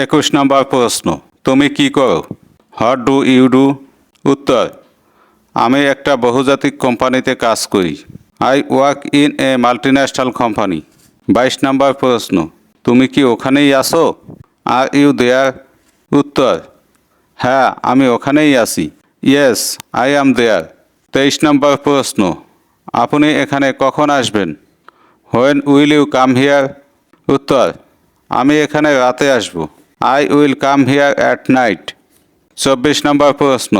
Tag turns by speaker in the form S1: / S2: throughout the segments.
S1: 21 নম্বর প্রশ্ন, তুমি কি করো? What do you do? উত্তর, আমি একটা বহুজাতিক কোম্পানিতে কাজ করি। I work in a multinational company. 22 নম্বর প্রশ্ন, তুমি কি ওখানেই আছো? Are you there? উত্তর, হ্যাঁ, আমি ওখানেই আছি। ইয়েস, আই অ্যাম দেয়ার। 23 নম্বর প্রশ্ন, আপনি এখানে কখন আসবেন? When will you come here? উত্তর, আমি এখানে রাতে আসব। I will come here at night. 24 নম্বর প্রশ্ন,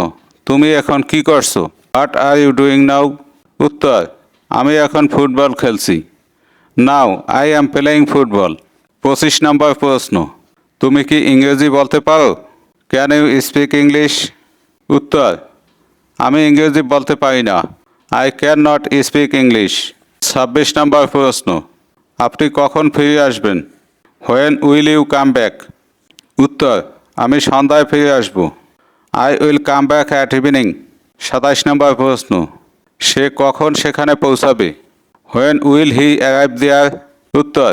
S1: তুমি এখন কি করছো? What are you doing now? উত্তর, আমি এখন ফুটবল খেলছি। Now I am playing football. 25 নম্বর প্রশ্ন, তুমি কি ইংরেজি বলতে পারো? Can you speak English? উত্তর, আমি ইংরেজি বলতে পারি না। I can not speak English. 26 নম্বর প্রশ্ন, আপনি কখন ফিরে আসবেন? When will you come back? উত্তর, আমি সন্ধ্যায় ফিরে আসব। I will come back at evening. 27 নম্বর প্রশ্ন, সে কখন সেখানে পৌঁছাবে? When will he arrive there? উত্তর,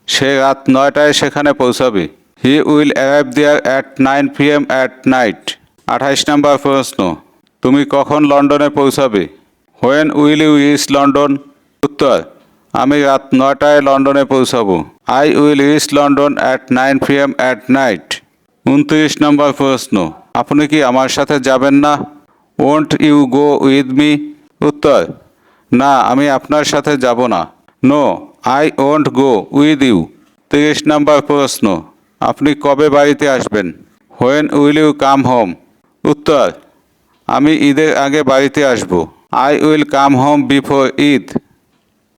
S1: সে রাত 9টায় সেখানে পৌঁছাবে। He will arrive there at 9 PM at night. 28 নম্বর প্রশ্ন, তুমি কখন লন্ডনে পৌঁছাবে? When will you reach London? উত্তর, আমি রাত 9টায় লন্ডনে পৌঁছাবো। I will reach London at 9 PM at night. 29 নম্বর প্রশ্ন, আপনি কি আমার সাথে যাবেন না? Won't you go with me? উত্তর, না, আমি আপনার সাথে যাব না। No, I won't go with you. 30 নম্বর প্রশ্ন, আপনি কবে বাড়িতে আসবেন? When will you come home? উত্তর, আমি ঈদের আগে বাড়িতে আসব। I will come home before Eid.